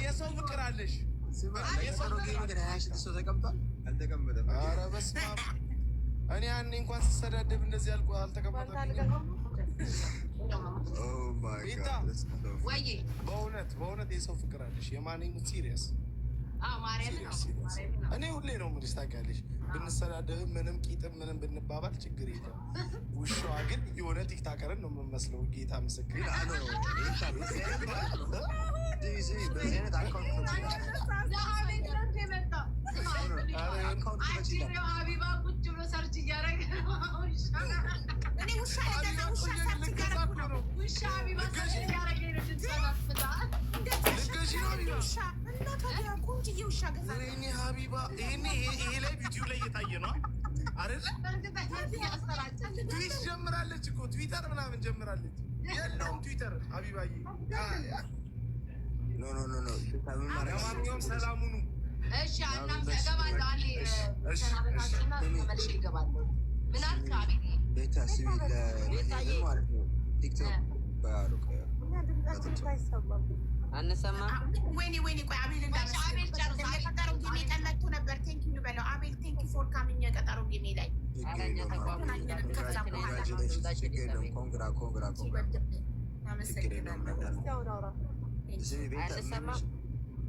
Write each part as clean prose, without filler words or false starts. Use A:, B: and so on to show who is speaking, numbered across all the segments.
A: የሰው ፍቅር አለሽ እኔ ያኔ እንኳን ስሰዳደብ እንደዚህ ያልኩ አልተቀመጠም። በእውነት የሰው ፍቅር አለሽ። የማንኝ ሲሪየስ እኔ ሁሌ ነው የምልሽ ታውቂያለሽ። ብንሰዳደብም ምንም ቂጥም ምንም ብንባባል ችግር የለም። ውሻዋ ግን የሆነ ቲክታከርን ነው የምመስለው። ጌታ ምስክር ሀቢባ ቁጭ ብሎ ሰርች እያደረገ ውሻ ሀቢባ ሰርች እያደረገ ይሄ ላይ ቪዲዮ ላይ እየታየ ነው አይደለ? ትዊት ጀምራለች እኮ ትዊተር ምናምን ጀምራለች። የለውም ትዊተር ሀቢባዬ። ለማንኛውም ሰላሙኑ እሺ
B: አንሰማ
C: ወይኔ ቆይ አቤል የቀጠረው ጌሜ ቀለቱ ነበር። ቴንክ ዩ በለው አቤል። ቴንክ ዩ ፎር ካሚንግ የቀጠረው ጌሜ ላይ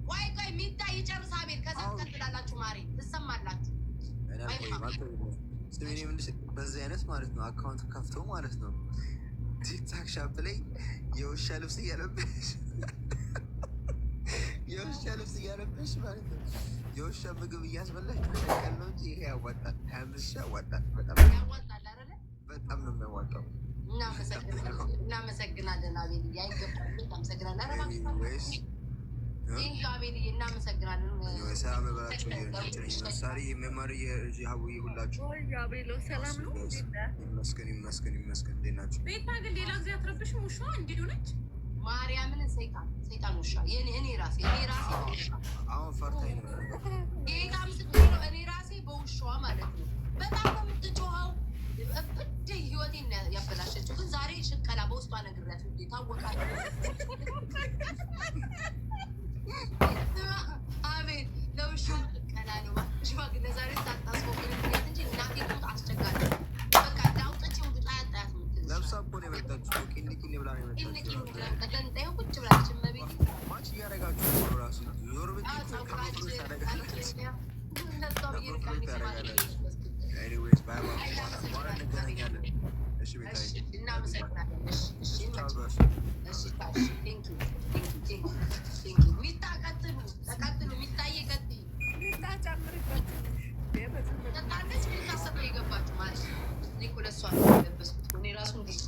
C: ቆይ ሚታ ይጨርስ አቤል። ከዛ ትቀጥላላችሁ። ማሪ ትሰማላችሁ።
D: በዚህ አይነት ማለት ነው አካውንት ከፍቶ ማለት ነው ቲክታክ ሻፕ ላይ የውሻ ልብስ እያለበሽ ማለት ነው የውሻ ምግብ እያስበላሽ መሸቀል ነው እንጂ ይሄ ያዋጣል። 25 ያዋጣል። በጣም በጣም ነው የሚያዋጣው።
C: እናመሰግናለን አቤል። ያይገባል። እናመሰግናለን
D: ሰላም በላቸው። ሳሪ መማር የሀቡዬ ሁላችሁ
B: ሰላም ነው።
D: ይመስገን። እንዴት ናቸው?
C: ቤታ ግን ሌላ ጊዜ አትረብሽም? ውሻ እንዲሁ ነች። ማርያምን ሰይጣን ውሻ እኔ ራሴ
D: አሁን ፈርታኝ ነው።
C: ጌታ ምስክሬ ነው። እኔ ራሴ በውሻዋ ማለት ነው በጣም ነው የምትጮኸው። እብድ ህይወቴን ያበላሸችው። ግን ዛሬ ሽቀላ በውስጧ ነግሬያት ታወቃል። አቤት ለውሻ ሽቀላ ነው። ሽማግሌ ዛሬ ታጣስቆብኝ እንጂ እናቴ ቁጥ አስቸጋሪ በቃ ዳውጥቼ ውጣ ያጣያት ምትል
D: ለብሳ እኮ ነው የመጣችው። ቂንቂን ብላ ነው የመጣችው።
C: ተገንጣዩ ቁጭ ብላለች። መቤት
D: ማች እያደረጋችሁ ራሱ ዞር ብቻ ኤኒዌይስ ባይባል እንገናኛለን። እሺ ቤታዬ እናመሰግናለን። እሺ ሚታ ቀጥሉ ሚታዬ ቀጥይ። ሚታ ጨምርበት ተጣለች። ሚታ ሰጠ የገባችሁ ማለት እኔ እኮ ለእሷ ነው የለበስኩት። እኔ ራሱ እንዲህ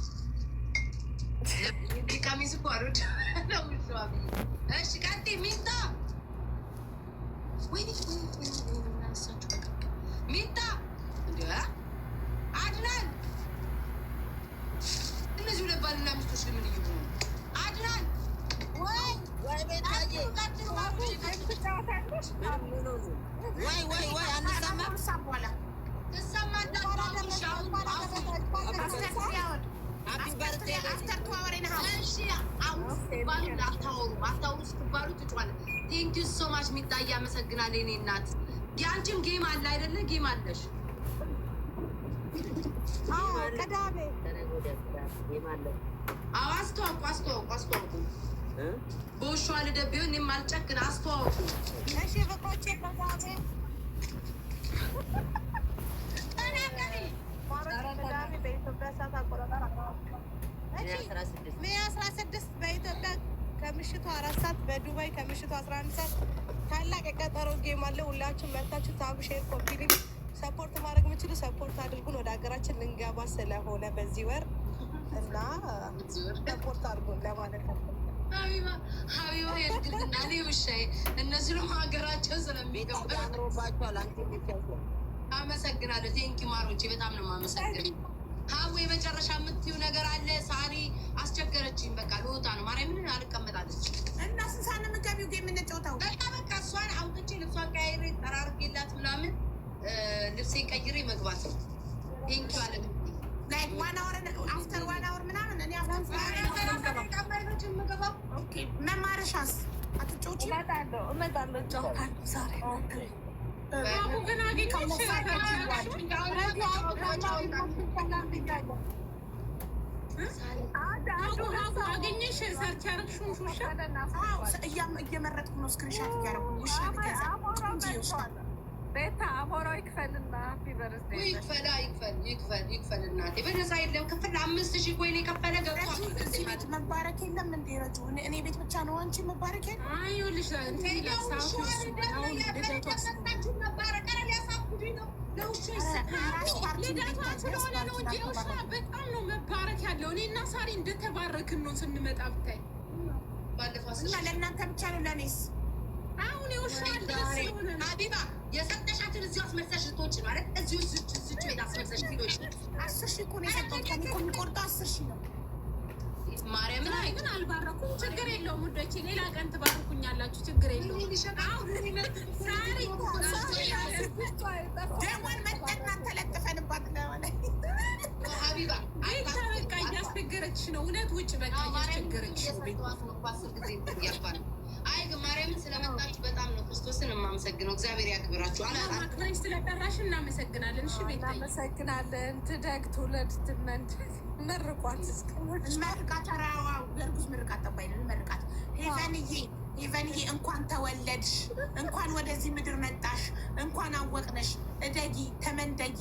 D: ቀሚስ እኮ አልወድ ነው። እሺ ቀጥይ ሚታ። ወይኔ እናነሳችሁ ሚታ አድናን። እነዚህ ሁለት ባልና ሚስቶች ለምን እየሆኑ አድናን? ወይ ቤታዬ ወይ አንሰማም። በኋላ አታወሩ ስትባሉ ትጫዋለ። ቴንክ ዩ ሶ ማች ሚጣ እያመሰግናለሁ። የእኔ እናት የአንቺም ጌም አለ አይደለ? ጌም አለሽ?
E: ቅዳሜ
C: አስተዋውቁ። በውሻዋ ልደት ቢሆን እኔም አልጨክን። አስተዋውቁ።
E: እሺ ፍቅሮቼ ቅዳሜ በኢትዮጵያ ሰዓት አቆጣጠር ሜይ 16 በኢትዮጵያ ከምሽቱ 4 ሰዓት በዱባይ ከምሽቱ 11 ሰዓት ታላቅ የቀጠሮ ጌም አለ። ሁላችሁም መርታችሁ ታብ ሼር ኮፒ ሊንክ ሰፖርት ማድረግ የምችሉ ሰፖርት አድርጉን። ወደ ሀገራችን ልንገባ ስለሆነ በዚህ ወር እና ሰፖርት አድርጉን ለማለት ነው።
C: ሀቢባ የድግልና እኔ ውሻዬ እነዚህ ነው ሀገራቸው ስለሚገባ አመሰግናለሁ። ቴንኪ ማሮቼ በጣም ነው የማመሰግን። ሀቡ የመጨረሻ የምትይው ነገር አለ? ሳሪ አስቸገረችኝ። በቃ ልወጣ ነው። ማርያምን አልቀመጣለች
E: እና ስንሳን የምገቢው ጌም የምንጫወተው
C: በቃ እሷን አውጥቼ ልብሷን ቀያይሬ ጠራርጌላት ምናምን ልብሴን ቀይሬ መግባት ነው። ቴንኪ አለ
D: like 1 hour after 1 hour ምናምን እኔ መማርሻስ አትጮጪ
E: እመጣለሁ ዛሬ
B: ግን አገኘሽ ሰርች ያደረግሽውን ውሻ
D: እየመረጥኩ ነው ስክሪንሻት እያደረጉ ውሻ
E: ቤታ አሞራው ይክፈልና
C: ይክፈል እናቴ በነፃ የለም ክፍል 5000 ኮይን የከፈለ ገብቷል።
D: እዚህ ቤት መባረክ የለም እንዴ ረጁ? እኔ ቤት ብቻ ነው አንቺ መባረክ የለም?
B: ይኸውልሽ ልደቷ ስለሆነ ነው እንጂ ውሻ በጣም ነው መባረክ ያለው። እኔ እና ሳሪ እንደተባረክን ነው ስንመጣ ብታይ።
C: ባለፈው
D: እና ለእናንተ ብቻ ነው ለእኔስ?
B: አሁን የውሻ ስለሆነ
C: ሀቢባ የሰጠሻትን እዚሁ አስመልሰሽ ልትወጪ ነው አይደል? እዚሁ ቤት አስመልሰሽ ልትወጪ
D: 10,000 እኮ ነው የሰጠሁት። ከእኔ እኮ የሚቆርጠው 10,000 ነው።
C: ማርያምን
B: ላይ ግን አልባረኩም። ችግር የለውም ውዶቼ፣ ሌላ ቀን ትባርኩኛላችሁ። ችግር የለውም። ሳሪ
D: ደሟን መጠናን ተለጥፈንባት ለሆነ
C: ሀቢባ
B: በቃ እያስቸገረችሽ ነው። እውነት ውጭ በቃ እያስቸገረችሽ ነው።
C: አይ ግን ማርያምን ስለመጣችሁ በጣም ነው ክርስቶስን የማመሰግነው። እግዚአብሔር ያክብራችሁ።
B: አክብረሽ ስለጠራሽ እናመሰግናለን። እሺ ቤት
E: እናመሰግናለን። ትደግ ትውለድ ትመንድ መርቋት
D: መርቃት ተራዋው ገርጉዝ ምርቃት ጠባይልን መርቃት ሄቨንዬ እንኳን ተወለድሽ፣ እንኳን ወደዚህ ምድር መጣሽ፣ እንኳን አወቅነሽ። እደጊ ተመንደጊ